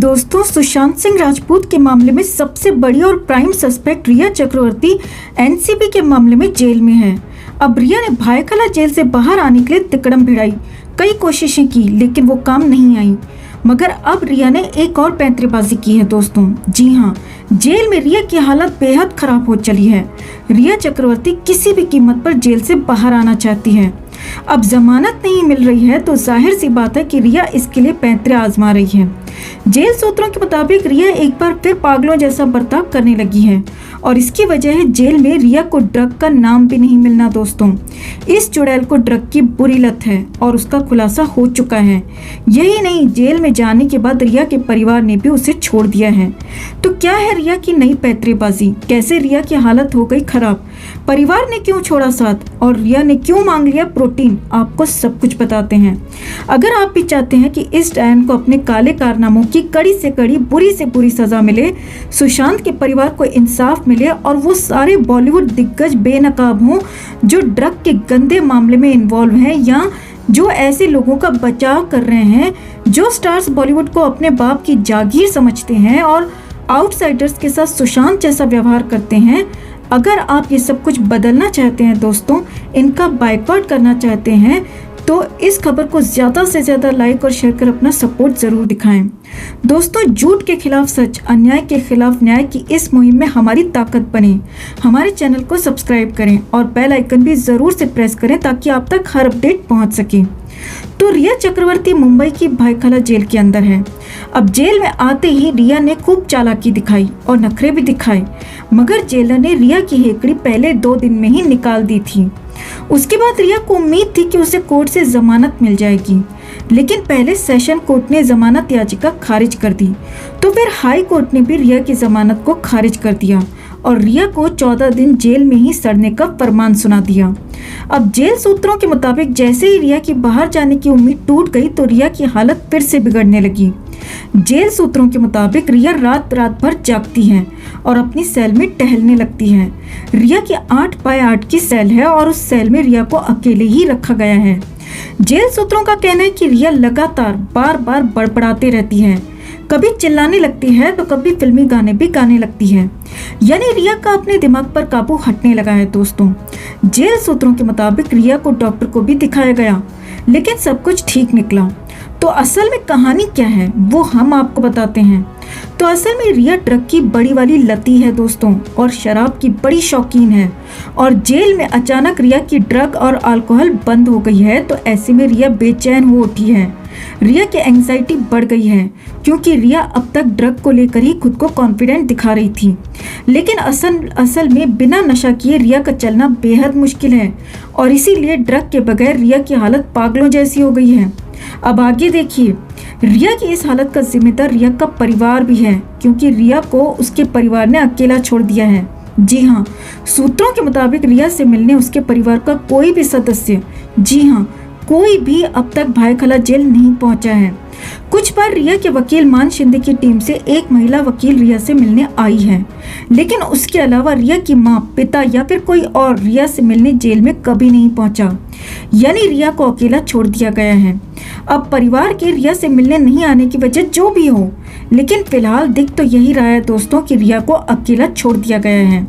दोस्तों, सुशांत सिंह राजपूत के मामले में सबसे बड़ी और प्राइम सस्पेक्ट रिया चक्रवर्ती एनसीबी के मामले में जेल में है। अब रिया ने भायखला जेल से बाहर आने के लिए तिकड़म भिड़ाई, कई कोशिशें की लेकिन वो काम नहीं आई। मगर अब रिया ने एक और पैंतरेबाजी की है दोस्तों। जी हाँ, जेल में रिया की हालत बेहद खराब हो चली है। रिया चक्रवर्ती किसी भी कीमत पर जेल से बाहर आना चाहती है। अब जमानत नहीं मिल रही है तो जाहिर सी बात है कि रिया इसके लिए पैंतरे आजमा रही है। जेल सूत्रों के मुताबिक रिया एक बार फिर पागलों जैसा बर्ताव करने लगी है और इसकी वजह है जेल में रिया को ड्रग का नाम भी नहीं मिलना। दोस्तों, इस चुड़ैल को ड्रग की बुरी लत है और उसका खुलासा हो चुका है। यही नहीं, जेल में जाने के बाद रिया के परिवार ने भी उसे छोड़ दिया है। तो क्या है रिया की नई पैंतरेबाजी? कैसे रिया की हालत हो गई खराब? परिवार ने क्यों छोड़ा साथ और रिया ने क्यों मांग लिया प्रोटीन? आपको सब कुछ बताते हैं। अगर आप भी चाहते हैं कि इस डायन को अपने काले कारनामों की कड़ी से कड़ी, बुरी से बुरी सजा मिले, सुशांत के परिवार को इंसाफ मिले और वो सारे बॉलीवुड दिग्गज बेनकाब हों जो ड्रग के गंदे मामले में इन्वॉल्व हैं या जो ऐसे लोगों का बचाव कर रहे हैं जो स्टार्स बॉलीवुड को अपने बाप की जागीर समझते हैं और आउटसाइडर्स के साथ सुशांत जैसा व्यवहार करते हैं, अगर आप ये सब कुछ बदलना चाहते हैं दोस्तों, इनका बायकॉट करना चाहते हैं, तो इस खबर को ज़्यादा से ज़्यादा लाइक और शेयर कर अपना सपोर्ट ज़रूर दिखाएं। दोस्तों, झूठ के खिलाफ सच, अन्याय के खिलाफ न्याय की इस मुहिम में हमारी ताकत बने। हमारे चैनल को सब्सक्राइब करें और बेल आइकन भी ज़रूर से प्रेस करें ताकि आप तक हर अपडेट पहुंच सके। तो रिया चक्रवर्ती मुंबई की भायखला जेल के अंदर है। अब जेल में आते ही रिया ने खूब चालाकी दिखाई और नखरे भी दिखाए, मगर जेलर ने रिया की हेकड़ी पहले 2 दिन में ही निकाल दी थी। उसके बाद रिया को उम्मीद थी कि उसे कोर्ट से जमानत मिल जाएगी, लेकिन पहले सेशन कोर्ट ने जमानत याचिका खारिज कर दी, तो फिर हाई कोर्ट ने भी रिया की जमानत को खारिज कर दिया और रिया को 14 दिन जेल में ही सड़ने का फरमान सुना दिया। अब जेल सूत्रों के मुताबिक जैसे ही रिया की बाहर जाने की उम्मीद टूट गई तो रिया की हालत फिर से बिगड़ने लगी। जेल सूत्रों के मुताबिक रिया रात भर जागती है और अपनी सेल में टहलने लगती है। रिया की 8 बाय 8 की सेल है और उस सेल में रिया को अकेले ही रखा गया है। जेल सूत्रों का कहना है कि रिया लगातार बार बड़बड़ाते रहती है, कभी चिल्लाने लगती है तो कभी फिल्मी गाने भी गाने लगती है। यानी रिया का अपने दिमाग पर काबू हटने लगा है। दोस्तों, जेल सूत्रों के मुताबिक रिया को डॉक्टर को भी दिखाया गया, लेकिन सब कुछ ठीक निकला। तो असल में कहानी क्या है वो हम आपको बताते हैं। तो असल में रिया ड्रग की बड़ी वाली लती है दोस्तों और शराब की बड़ी शौकीन है और जेल में अचानक रिया की ड्रग और अल्कोहल बंद हो गई है तो ऐसे में रिया बेचैन हो उठी है। रिया की एंग्जाइटी बढ़ गई है क्योंकि रिया अब तक ड्रग को लेकर ही खुद को कॉन्फिडेंट दिखा रही थी, लेकिन असल में बिना नशा किए रिया का चलना बेहद मुश्किल है और इसीलिए ड्रग के बगैर रिया की हालत पागलों जैसी हो गई है। अब आगे देखिए, रिया की इस हालत का जिम्मेदार रिया का परिवार भी है क्योंकि रिया को उसके परिवार ने अकेला छोड़ दिया है। जी हाँ, सूत्रों के मुताबिक रिया से मिलने उसके परिवार का कोई भी सदस्य, जी हाँ, कोई भी अब तक भायखला जेल नहीं पहुंचा है। कुछ बार रिया के वकील मान शिंदे की टीम से एक महिला वकील रिया से मिलने आई है, लेकिन उसके अलावा रिया की मां, पिता या फिर कोई और रिया से मिलने जेल में कभी नहीं पहुंचा। यानी रिया को अकेला छोड़ दिया गया है। अब परिवार के रिया से मिलने नहीं आने की वजह जो भी हो, लेकिन फिलहाल दिख तो यही रहा है दोस्तों कि रिया को अकेला छोड़ दिया गया है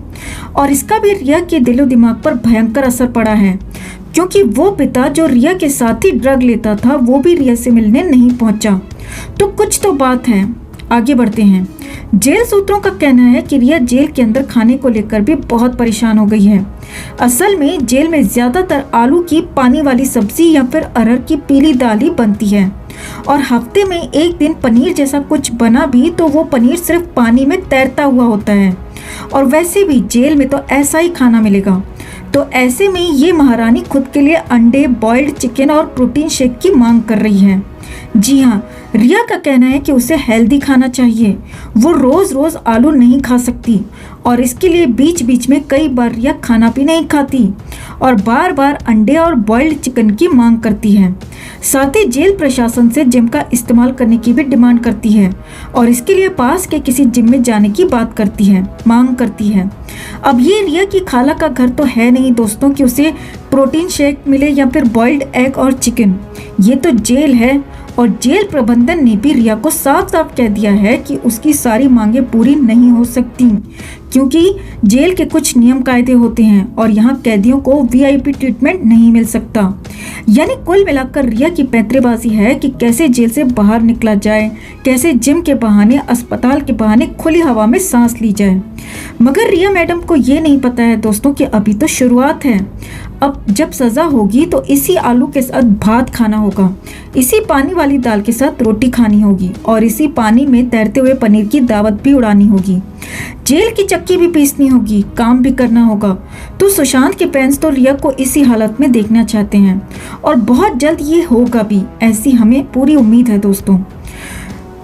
और इसका भी रिया के दिलो दिमाग पर भयंकर असर पड़ा है क्योंकि वो पिता जो रिया के साथ ही ड्रग लेता था वो भी रिया से मिलने नहीं पहुंचा। तो कुछ तो बात है। आगे बढ़ते हैं। जेल सूत्रों का कहना है कि रिया जेल के अंदर खाने को लेकर भी बहुत परेशान हो गई है। असल में जेल में ज्यादातर आलू की पानी वाली सब्जी या फिर अरहर की पीली दाल ही बनती है और हफ्ते में एक दिन पनीर जैसा कुछ बना भी तो वो पनीर सिर्फ पानी में तैरता हुआ होता है और वैसे भी जेल में तो ऐसा ही खाना मिलेगा। तो ऐसे में ये महारानी खुद के लिए अंडे, बॉइल्ड चिकन और प्रोटीन शेक की मांग कर रही है। जी हाँ, रिया का कहना है कि उसे हेल्दी खाना चाहिए, वो रोज आलू नहीं खा सकती और इसके लिए बीच बीच में कई बार रिया खाना भी नहीं खाती और बार अंडे और बॉइल्ड चिकन की मांग करती है। साथ ही जेल प्रशासन से जिम का इस्तेमाल करने की भी डिमांड करती है और इसके लिए पास के किसी जिम में जाने की मांग करती है। अब ये रिया की खाला का घर तो है नहीं दोस्तों कि उसे प्रोटीन शेक मिले या फिर बॉइल्ड एग और चिकन। ये तो जेल है और जेल प्रबंधन ने भी रिया को साफ साफ कह दिया है कि उसकी सारी मांगे पूरी नहीं हो सकती, क्योंकि जेल के कुछ नियम कायदे होते हैं और यहाँ कैदियों को वीआईपी ट्रीटमेंट नहीं मिल सकता। यानी कुल मिलाकर रिया की पैंतरेबाजी है कि कैसे जेल से बाहर निकला जाए, कैसे जिम के बहाने, अस्पताल के बहाने खुली हवा में सांस ली जाए। मगर रिया मैडम को ये नहीं पता है दोस्तों कि अभी तो शुरुआत है। अब जब सजा होगी तो इसी आलू के साथ भात खाना होगा, इसी पानी वाली दाल के साथ रोटी खानी होगी और इसी पानी में तैरते हुए पनीर की दावत भी उड़ानी होगी। जेल की चक्की भी पीसनी होगी, काम भी करना होगा। तो सुशांत के पेरेंट्स तो रिया को इसी हालत में देखना चाहते हैं और बहुत जल्द ये होगा भी, ऐसी हमें पूरी उम्मीद है दोस्तों।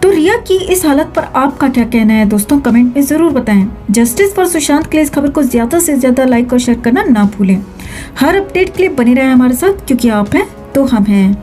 तो रिया की इस हालत पर आपका क्या कहना है दोस्तों, कमेंट में जरूर बताएं। जस्टिस फॉर सुशांत के लिए इस खबर को ज्यादा से ज्यादा लाइक और शेयर करना ना भूलें। हर अपडेट के लिए बने रहें हमारे साथ, क्योंकि आप हैं तो हम हैं।